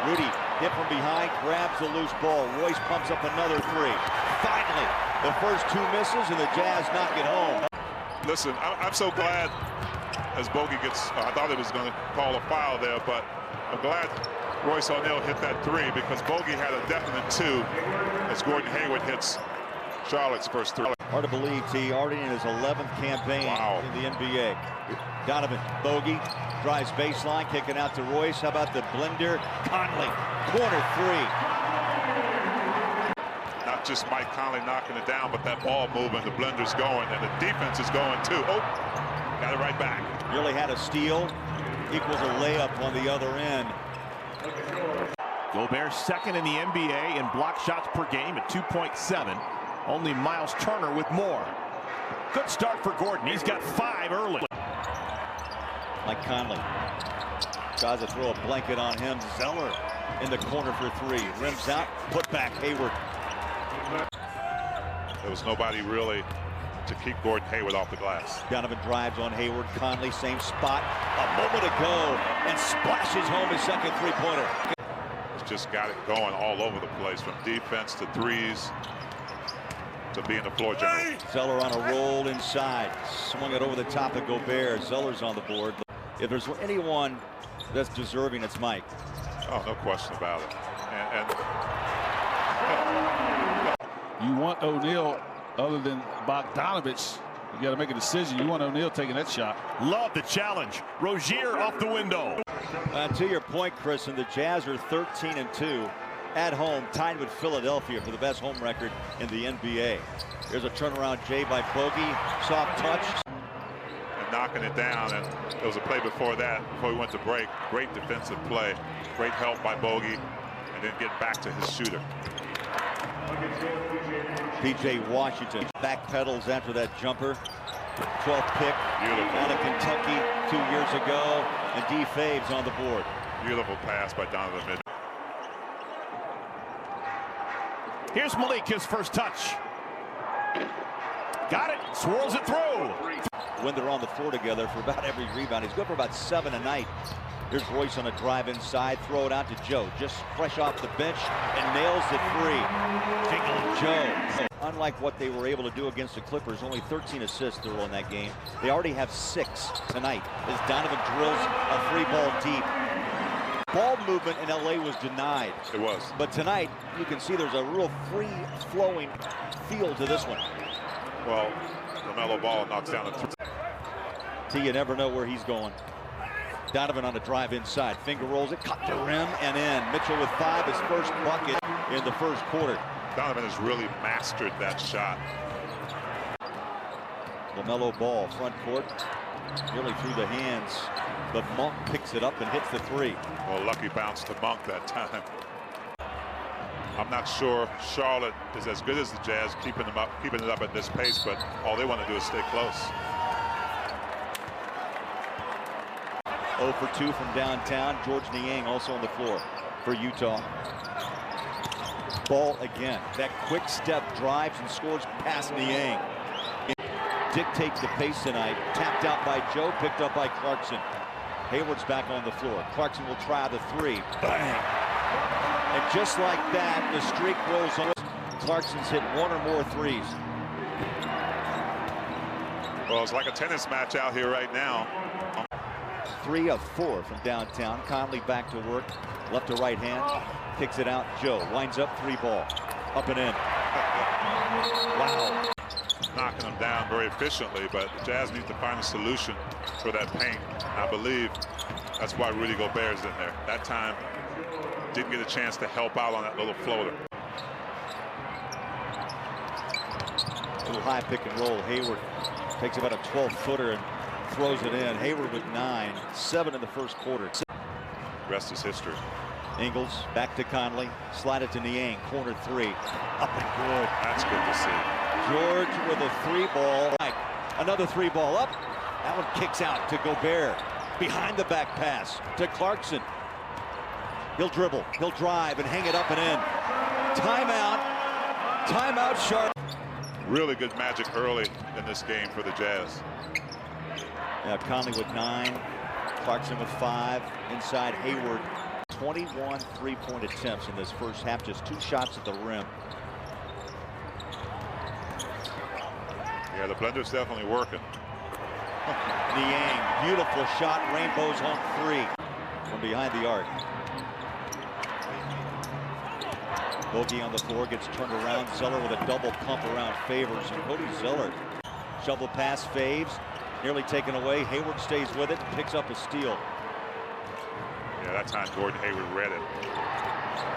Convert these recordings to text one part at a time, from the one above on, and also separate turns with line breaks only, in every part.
Rudy hit from behind, grabs the loose ball. Royce pumps up another three. Finally, the first two misses, and the Jazz knock it home.
Listen, I'm so glad as Bogey gets, I thought it was going to call a foul there, but I'm glad Royce O'Neal hit that three because Bogey had a definite two as Gordon Hayward hits Charlotte's first three.
Hard to believe, T. Already in his 11th campaign in the NBA. Donovan, Bogey, drives baseline, kicking out to Royce. How about the blender? Conley, corner three.
Not just Mike Conley knocking it down, but that ball moving, the blender's going, and the defense is going too. Oh, got it right back.
Really had a steal, equals a layup on the other end.
Gobert second in the NBA in block shots per game at 2.7. Only Miles Turner with more. Good start for Gordon. He's got 5 early.
Mike Conley tries to throw a blanket on him. Zeller in the corner for three. Rims out, put back Hayward.
There was nobody really to keep Gordon Hayward off the glass.
Donovan drives on Hayward. Conley, same spot. A moment ago, and splashes home his second three-pointer.
He's just got it going all over the place, from defense to threes to being the floor general.
Zeller on a roll inside. Swung it over the top of Gobert. Zeller's on the board. If there's anyone that's deserving, it's Mike.
Oh, no question about it.
You want O'Neal, other than Bogdanovich, you got to make a decision. You want O'Neal taking that shot.
Love the challenge. Rozier off the window.
To your point, Chris, and the Jazz are 13-2 at home, tied with Philadelphia for the best home record in the NBA. There's a turnaround J by Bogey, soft touch.
And knocking it down, and there was a play before that, before we went to break. Great defensive play, great help by Bogey, and then get back to his shooter.
P.J. Washington backpedals after that jumper. 12th pick out of Kentucky 2 years ago, and D. Faves on the board.
Beautiful pass by Donovan Mitchell.
Here's Malik, his first touch. Got it, swirls it through.
When they're on the floor together for about every rebound, he's good for about 7 a night. Here's Royce on a drive inside, throw it out to Joe, just fresh off the bench, and nails the three. Jiggling Joe. Unlike what they were able to do against the Clippers, only 13 assists there in that game. They already have 6 tonight as Donovan drills a 3-ball deep. Ball movement in LA was denied.
It was.
But tonight, you can see there's a real free-flowing feel to this one.
Well, LaMelo Ball knocks down a
T, you never know where he's going. Donovan on a drive inside, finger rolls it, cut the rim and in. Mitchell with 5, his first bucket in the first quarter.
Donovan has really mastered that shot.
LaMelo Ball, front court, nearly through the hands. But Monk picks it up and hits the three.
Well, lucky bounce to Monk that time. I'm not sure Charlotte is as good as the Jazz, keeping it up at this pace, but all they want to do is stay close.
0 for 2 from downtown. George Niang also on the floor for Utah. Ball again. That quick step drives and scores past Niang. Dictates the pace tonight. Tapped out by Joe, picked up by Clarkson. Hayward's back on the floor. Clarkson will try the three. Bang! And just like that, the streak rolls on. Clarkson's hit 1 or more threes.
Well, it's like a tennis match out here right now.
3 of 4 from downtown. Conley back to work. Left to right hand. Kicks it out. Joe winds up 3-ball. Up and in. Wow.
Knocking them down very efficiently, but the Jazz need to find a solution for that paint. I believe that's why Rudy Gobert is in there. That time, didn't get a chance to help out on that little floater.
Little high pick and roll. Hayward takes about a 12-footer and throws it in. Hayward with 9, 7 in the first quarter.
Rest is history.
Ingles back to Conley. Slide it to Niang. Corner 3. Up and good.
That's good to see.
George with a 3-ball. Another 3-ball up. That one kicks out to Gobert. Behind the back pass to Clarkson. He'll dribble. He'll drive and hang it up and in. Timeout. Timeout, Sharp.
Really good magic early in this game for the Jazz.
Now Conley with 9. Clarkson with 5. Inside Hayward. 21 three-point attempts in this first half, just 2 shots at the rim.
Yeah, the blender's definitely working.
Niang, beautiful shot, rainbows home free from behind the arc. Bogey on the floor, gets turned around. Zeller with a double pump around Favors. And Cody Zeller, shovel pass, Faves, nearly taken away. Hayward stays with it, picks up a steal.
Yeah, that time Gordon Hayward read it.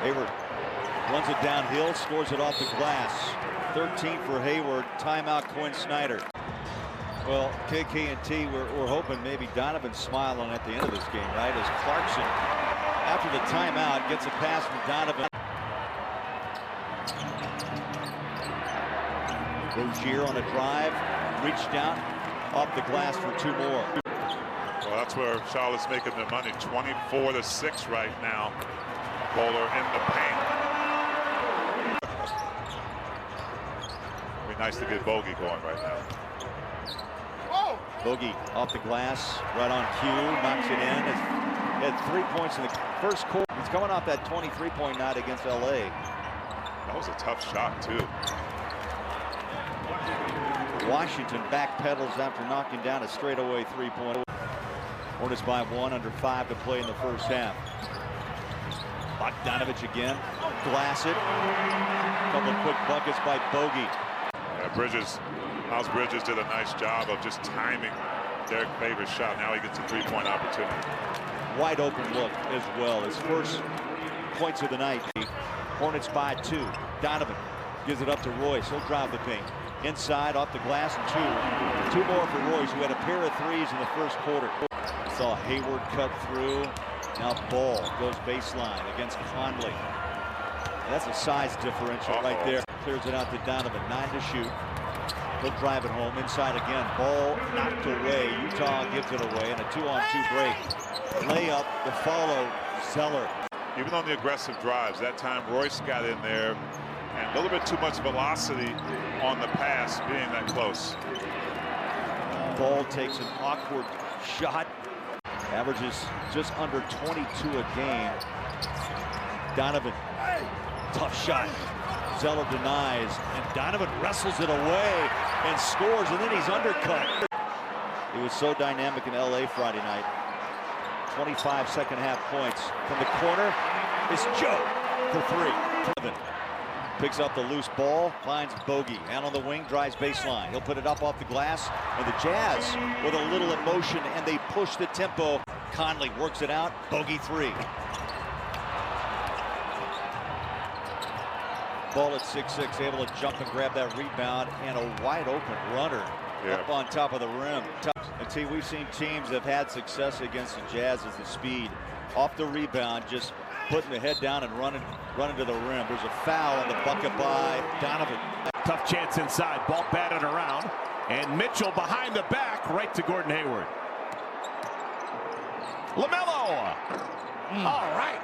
Hayward runs it downhill, scores it off the glass. 13 for Hayward. Timeout, Quinn Snyder. Well, KK&T, we're hoping maybe Donovan's smiling at the end of this game, right? As Clarkson, after the timeout, gets a pass from Donovan. Rozier on a drive, reached down, off the glass for 2 more.
Well, that's where Charlotte's making their money. 24-6 right now. Bowler in the paint. Be nice to get Bogey going right now.
Bogey off the glass, right on cue, knocks it in. He had 3 points in the first quarter. He's coming off that 23-point night against LA.
That was a tough shot, too.
Washington backpedals after knocking down a straightaway 3-point. Hornets by 1, under 5 to play in the first half. Bogdanovich again, glass it. Couple of quick buckets by Bogey.
Miles Bridges did a nice job of just timing Derek Favors' shot. Now he gets a 3-point opportunity.
Wide open look as well. His first points of the night. Hornets by 2. Donovan gives it up to Royce. He'll drive the paint. Inside, off the glass, and 2 more for Royce, who had a pair of threes in the first quarter. Saw Hayward cut through. Now Ball goes baseline against Conley. And that's a size differential right there. Clears it out to Donovan. 9 to shoot. He'll drive it home. Inside again. Ball knocked away. Utah gives it away. And a 2-on-2 break. Layup, the follow, Zeller.
Even on the aggressive drives, that time Royce got in there. And a little bit too much velocity on the pass, being that close.
Ball takes an awkward shot. Averages just under 22 a game. Donovan, tough shot. Zeller denies, and Donovan wrestles it away and scores, and then he's undercut. He was so dynamic in LA Friday night. 25 second half points. From the corner is Joe for 3. Picks up the loose ball, finds Bogey. And on the wing, drives baseline. He'll put it up off the glass. And the Jazz with a little emotion, and they push the tempo. Conley works it out. Bogey 3. Ball at 6'6", able to jump and grab that rebound, and a wide open runner up on top of the rim. And see, we've seen teams that have had success against the Jazz as the speed. Off the rebound, just putting the head down and running to the rim. There's a foul on the bucket by Donovan.
Tough chance inside. Ball batted around. And Mitchell behind the back, right to Gordon Hayward. LaMelo. All right.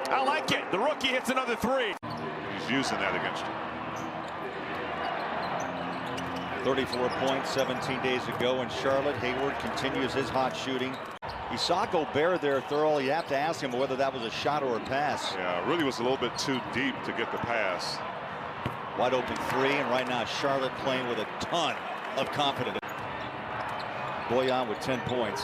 I like it. The rookie hits another 3.
He's using that against you.
34 points 17 days ago in Charlotte. Hayward continues his hot shooting. He saw Gobert there thorough. You have to ask him whether that was a shot or a pass.
Yeah, really was a little bit too deep to get the pass.
Wide open 3, and right now Charlotte playing with a ton of confidence. Boyan with 10 points.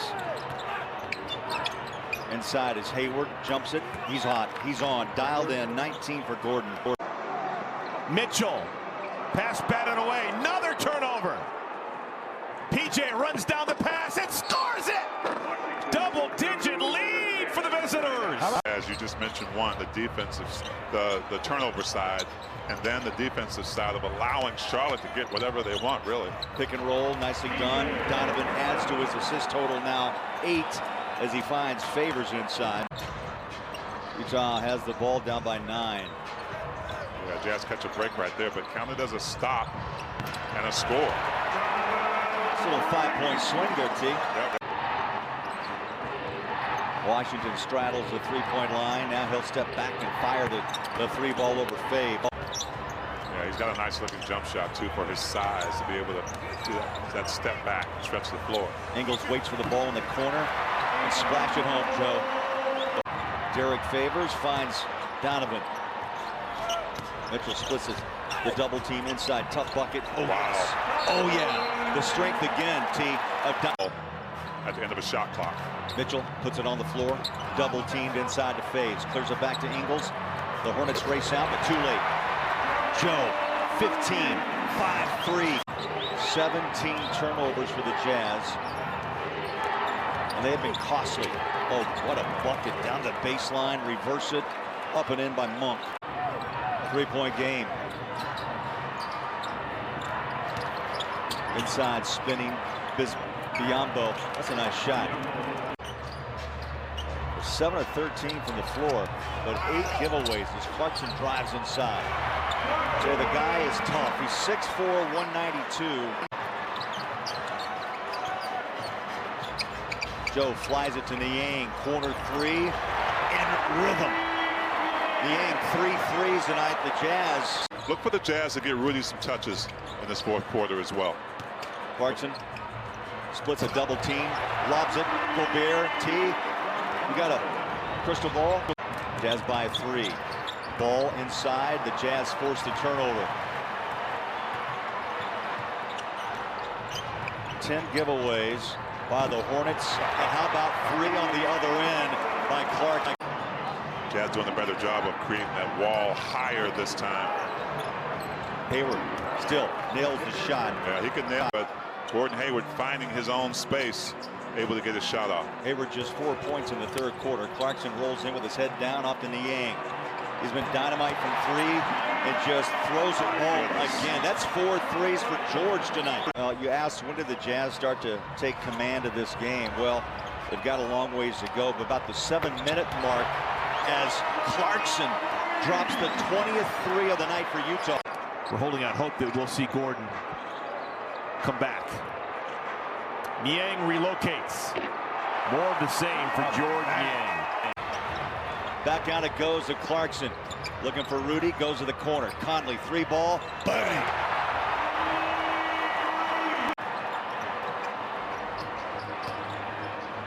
Inside is Hayward, jumps it. He's hot. He's on. Dialed in. 19 for Gordon.
Mitchell. Pass batted away. Another turnover. PJ runs down the pass and scores it. Double-digit lead for the visitors.
As you just mentioned, the defensive, the turnover side, and then the defensive side of allowing Charlotte to get whatever they want, really.
Pick and roll, nicely done. Donovan adds to his assist total now 8 as he finds Favors inside. Utah has the ball down by 9.
Yeah, Jazz catch a break right there, but counted as a stop and a score.
It's a little 5-point swing there, T.
Yep.
Washington straddles the 3-point line. Now he'll step back and fire the 3 ball over Fave.
Yeah, he's got a nice looking jump shot too for his size to be able to do that step back and stretch the floor.
Ingles waits for the ball in the corner and splash it home, Joe. Derek Favors finds Donovan. Mitchell splits it. The double team inside. Tough bucket. Oh, wow. Oh, yeah. The strength again, T.
At the end of a shot clock.
Mitchell puts it on the floor. Double teamed inside to Faves. Clears it back to Ingles. The Hornets race out, but too late. Joe, 15, 5-3. 17 turnovers for the Jazz. And they have been costly. Oh, what a bucket. Down the baseline, reverse it. Up and in by Monk. 3-point game. Inside, spinning. Biombo. That's a nice shot. 7 of 13 from the floor, but 8 giveaways as Clarkson drives inside. So the guy is tough. He's 6'4", 192. Joe flies it to Niang. Corner three in rhythm. Niang 3 threes tonight. The Jazz.
Look for the Jazz to get Rudy some touches in this fourth quarter as well.
Clarkson splits a double team, lobs it. Gobert, T. We got a crystal ball. Jazz by 3. Ball inside. The Jazz forced a turnover. 10 giveaways by the Hornets. And how about 3 on the other end by Clark?
Jazz doing a better job of creating that wall higher this time.
Hayward still nails the shot.
Yeah, he could nail it, but Gordon Hayward finding his own space, able to get his shot off.
Hayward just 4 points in the third quarter. Clarkson rolls in with his head down off to Niang. He's been dynamite from 3 and just throws it home again. That's 4 threes for George tonight. You asked, when did the Jazz start to take command of this game? Well, they've got a long ways to go, but about the 7-minute mark as Clarkson drops the 20th 3 of the night for Utah.
We're holding out hope that we'll see Gordon come back. Niang relocates. More of the same for Jordan Niang.
Back out it goes to Clarkson. Looking for Rudy. Goes to the corner. Conley, 3 ball. Bang!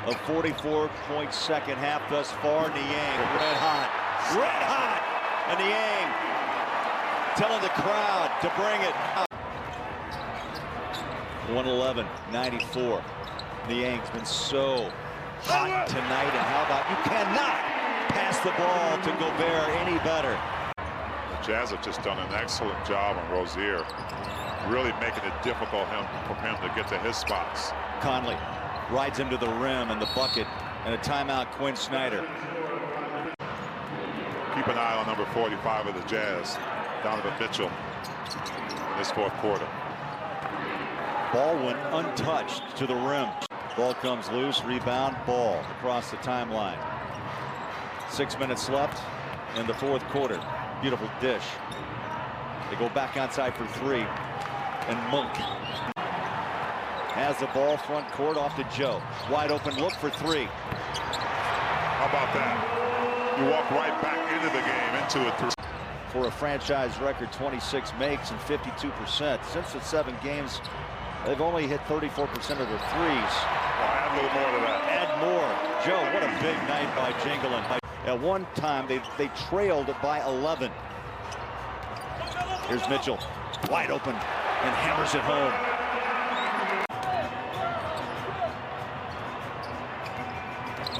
A 44-point second half thus far. Niang, red hot. Red hot! And Niang telling the crowd to bring it. 111-94. Niang's been so hot tonight, and how about you cannot pass the ball to Gobert any better.
The Jazz have just done an excellent job on Rozier, really making it difficult for him to get to his spots.
Conley rides him to the rim and the bucket, and a timeout. Quinn Snyder.
Keep an eye on number 45 of the Jazz, Donovan Mitchell, in this fourth quarter.
Ball went untouched to the rim. Ball comes loose, rebound, ball across the timeline. 6 minutes left in the fourth quarter. Beautiful dish. They go back outside for 3. And Monk has the ball front court off to Joe. Wide open look for 3.
How about that? You walk right back into the game, into a 3.
For a franchise record, 26 makes and 52%. Since the 7 games, they've only hit 34% of their threes.
Well, add a little more to that.
Add more. Joe, what a big night by Jingling. At one time, they trailed by 11. Here's Mitchell, wide open, and hammers it home.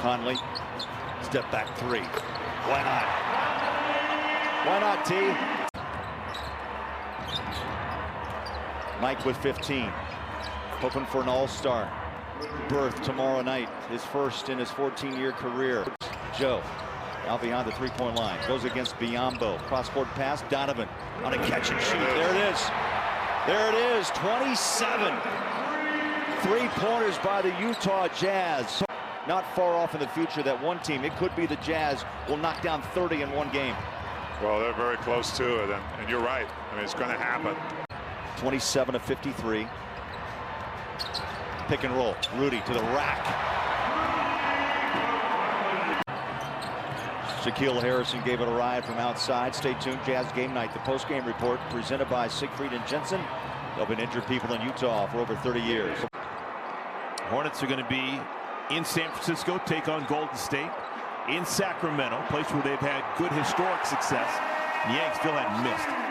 Conley, step back 3. Why not? Why not, T? Mike with 15. Hoping for an all-star berth tomorrow night. His first in his 14-year career. Joe out behind the 3-point line. Goes against Biombo. Cross-court pass. Donovan on a catch and shoot. There it is. There it is. 27. 3-pointers by the Utah Jazz. Not far off in the future that one team, it could be the Jazz, will knock down 30 in one game.
Well, they're very close to it, and you're right. I mean, it's going to happen.
27 of 53. Pick and roll. Rudy to the rack. Shaquille Harrison gave it a ride from outside. Stay tuned. Jazz Game Night, the post-game report presented by Siegfried and Jensen. They've been injured people in Utah for over 30 years.
Hornets are going to be in San Francisco, take on Golden State. in Sacramento, a place where they've had good historic success. The Yanks still hadn't missed.